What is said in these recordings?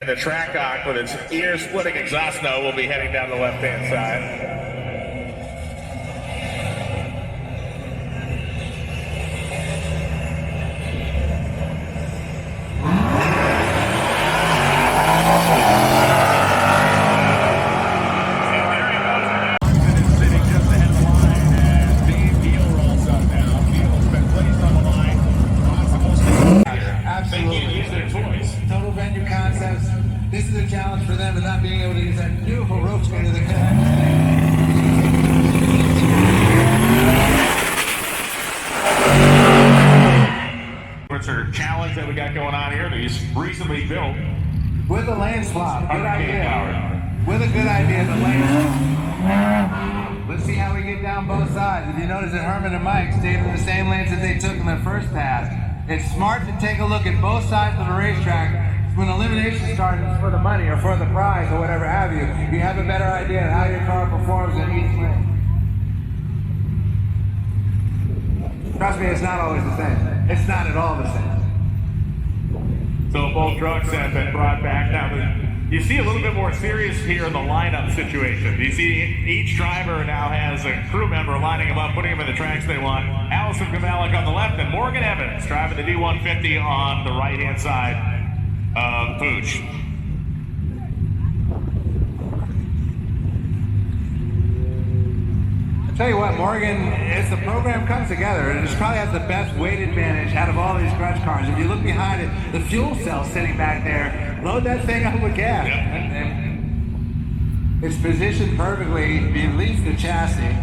And the track hawk with its ear-splitting exhaust note will be heading down the left-hand side. This is a challenge for them, and not being able to use that beautiful roadkill to the cut. What's our challenge that we got going on here? These recently built with a lane swap. Good idea. With a good idea, the lane swap. Let's see how we get down both sides. If you notice that Herman and Mike stayed in the same lanes that they took in their first pass. It's smart to take a look at both sides of the racetrack. When elimination starts for the money or for the prize or whatever have you, you have a better idea of how your car performs in each lane. Trust me, it's not always the same. It's not at all the same. So both trucks have been brought back. Now, you see a little bit more serious here in the lineup situation. You see each driver now has a crew member lining them up, putting them in the tracks they want. Allison Kavalik on the left and Morgan Evans driving the D150 on the right-hand side. Pooch. I'll tell you what, Morgan, as the program comes together, it just probably has the best weight advantage out of all these grudge cars. If you look behind it, the fuel cell sitting back there, load that thing up with gas. Yep. And it's positioned perfectly beneath the chassis.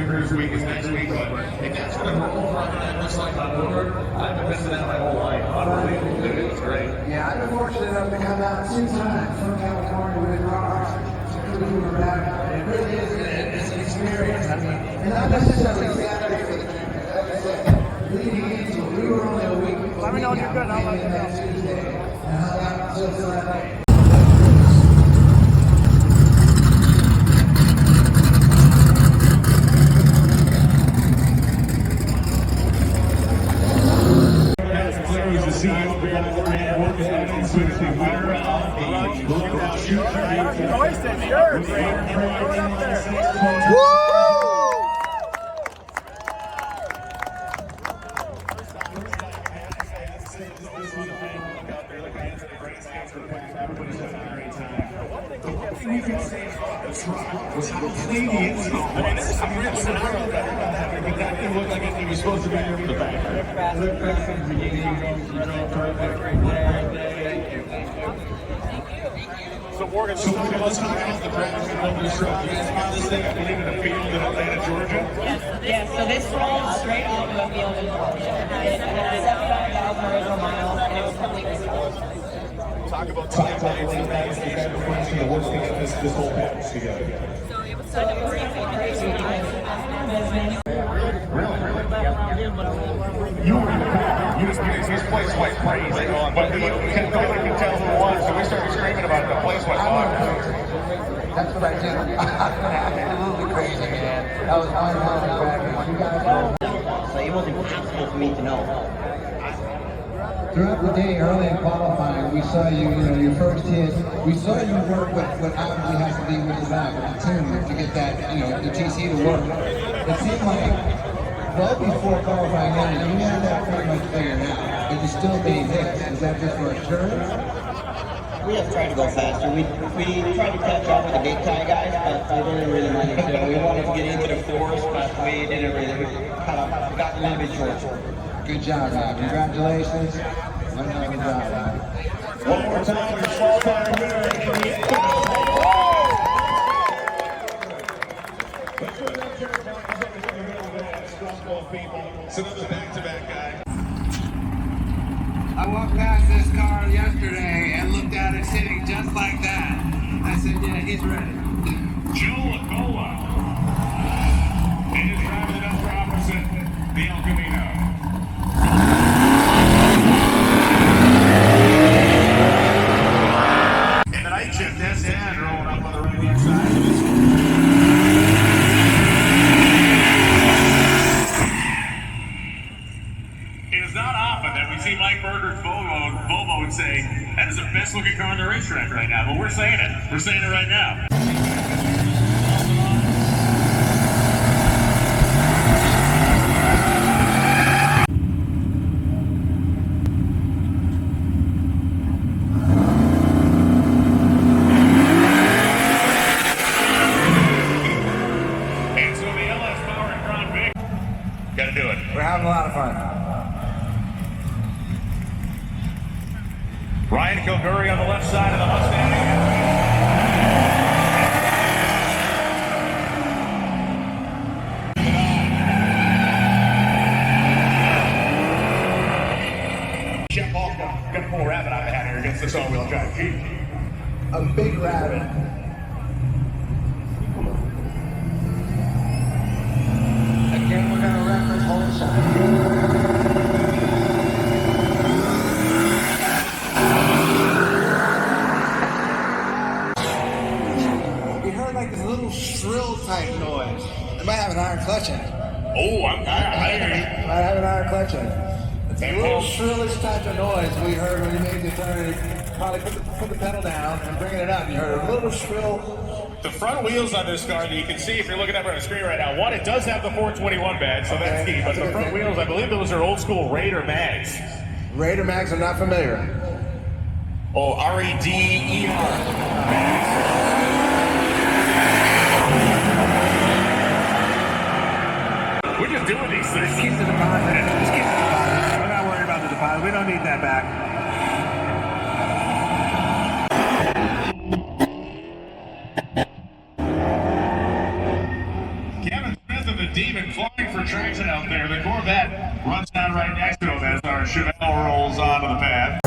This week is next week, but if that's what a normal Friday looks like on board, I've been missing out my whole life. It was great. Yeah, I've been fortunate enough to come out 2 times from California with cars to cruise around. It really is an experience. I mean, and not necessarily Saturday for the trip. Leading into it, we were only a week. Let me know when you're good. I'll let you know. Tuesday, and hung out until Sunday. You can say about the truck was how clean the install was. I mean, it was exactly looked like it was supposed to be here for the back. Look fast from the beginning, you drove perfect. So Morgan, So let's talk about the practice of this truck. You guys found this thing, I believe, in a field in Atlanta, Georgia? Yes, so this rolled straight off of a field in Georgia. It had 75,000 original miles, and it was completely sold. Talk about the sacrifice and the work to get this whole package together. So it was such a great thing. You were in the back. This place went crazy. But you can tell who it was, so we started screaming about it. The place went wild. That's what I did. Absolutely crazy, man. That was unbelievable. You guys So it wasn't possible for me to know. throughout the day, early in qualifying, we saw you, your first hit. We saw you work what obviously has to be with the back, with the tune, to get that, the TC to work. It seemed like, well before qualifying ended, you had that pretty much figured out. But you still made hits. Is that just for assurance? We just tried to go faster. We tried to catch up with the big time guys, but we didn't really manage to. We wanted to get into the fours, but we didn't really. We kind of got a little bit short. Good job, man. Congratulations. One hell of a job, man. One more time, your small-time winner. Let's go down there. It's another back-to-back guy. I walked past this car yesterday and looked at it sitting just like that. I said, yeah, he's ready. Joe Lacola. He is driving the number opposite the El Camino. In the night shift, S10 rolling up on the right-hand side. It is not often that we see Mike Berger's Volvo and say, that is the best looking car on the racetrack right now, but we're saying it. We're saying it right now. And so the LS Power and Crown Vic gotta do it. We're having a lot of fun. Ryan Kilgore on the left side of the Mustang. Jeff Paul's gonna pull a rabbit out of the hat here against this all-wheel drive Jeep. A big rabbit. Again, we're gonna reference whole shot. We heard like this little shrill type noise. It might have an iron clutch in it. Oh, I hear you. Might have an iron clutch in it. It's a little shrillish type of noise we heard when you made the turn. Probably put the pedal down and bringing it up. You heard a little shrill. The front wheels on this car that you can see if you're looking up on the screen right now. One, it does have the 421 badge, so that's key. But the front wheels, I believe those are old school Raider mags. Raider mags, I'm not familiar. Oh, R-E-D-E-R. We're just doing these things. Just keep the deposit. Just keep the deposit. We're not worried about the deposit. We don't need that back. Kevin Smith of the Demon flying for traction out there. The Corvette runs down right next to him as our Chevelle rolls onto the pad.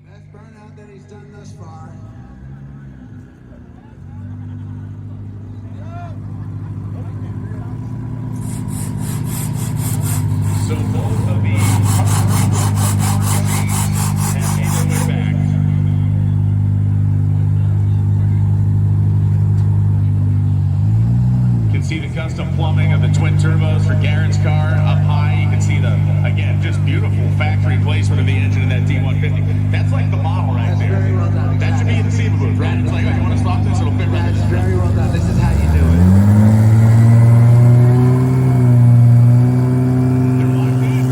Best burnout that he's done thus far. So both of the have made their way back. You can see the custom plumbing of the twin turbos for Garen's car up high. You can see the, again, just beautiful factory placement of the engine in that D150. That's like the model right there. Very well done. That should be in the SEMA booth, right? It's like, oh, you want to stop this? It'll fit right That's in. very well done. This is how you do it. They're locked in.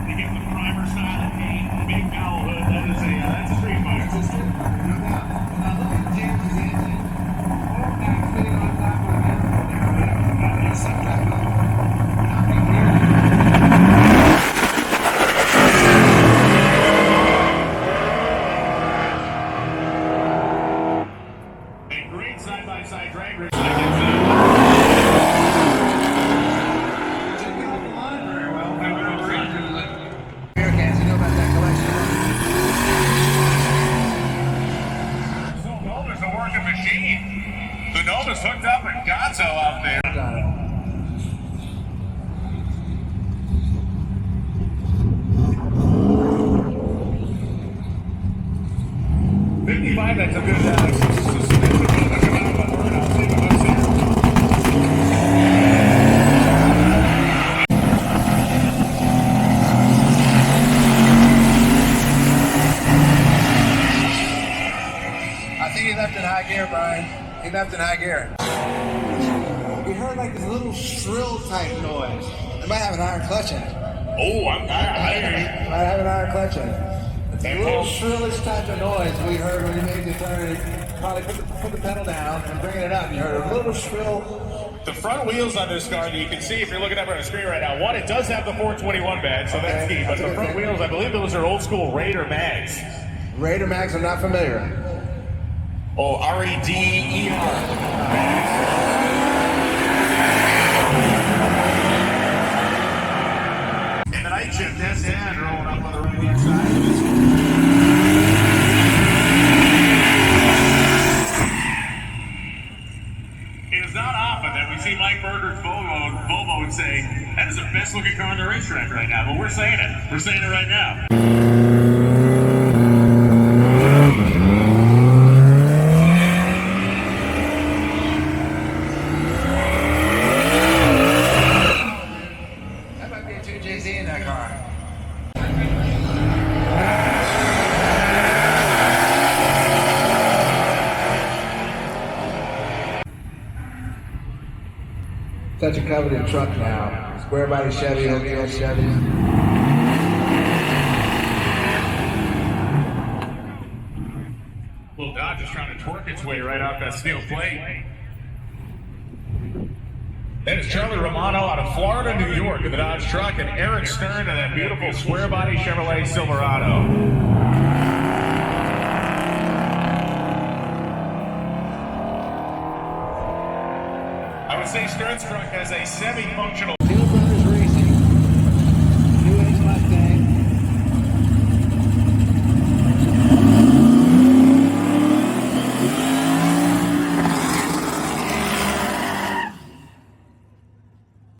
They give the primer style paint, the big cowl hood. That's a street fighter. A great side-by-side drag race. Nova's a working machine. The Nova's hooked up and Gonzo out there. 55, that's a good I think he left in high gear, Brian. He left in high gear. We heard like this little shrill type noise. It might have an iron clutch in it. Oh, I hear you. It might have an iron clutch in it. It's a little shrillish type of noise we heard when he made the turn. Probably put the pedal down and bringing it up. You heard a little shrill. The front wheels on this car, you can see if you're looking up on the screen right now. One, it does have the 421 badge, so that's key. But the front wheels, I believe those are old school Raider mags. Raider mags, I'm not familiar. Oh, R-E-D-E-R. And the night shift S10 rolling up on the right-hand side of this. It is not often that we see Mike Berger's Volvo and say, that is the best looking car on the racetrack right now. But we're saying it. We're saying it right now. That might be a 2JZ in that car. Such a coveted truck now. Square body Chevy, roadkill Chevy. Little Dodge is trying to twerk its way right off that steel plate. That is Charlie Romano out of Florida, New York in the Dodge truck, and Eric Stern in that beautiful square body Chevrolet Silverado. I would say Stern's truck has a semi-functional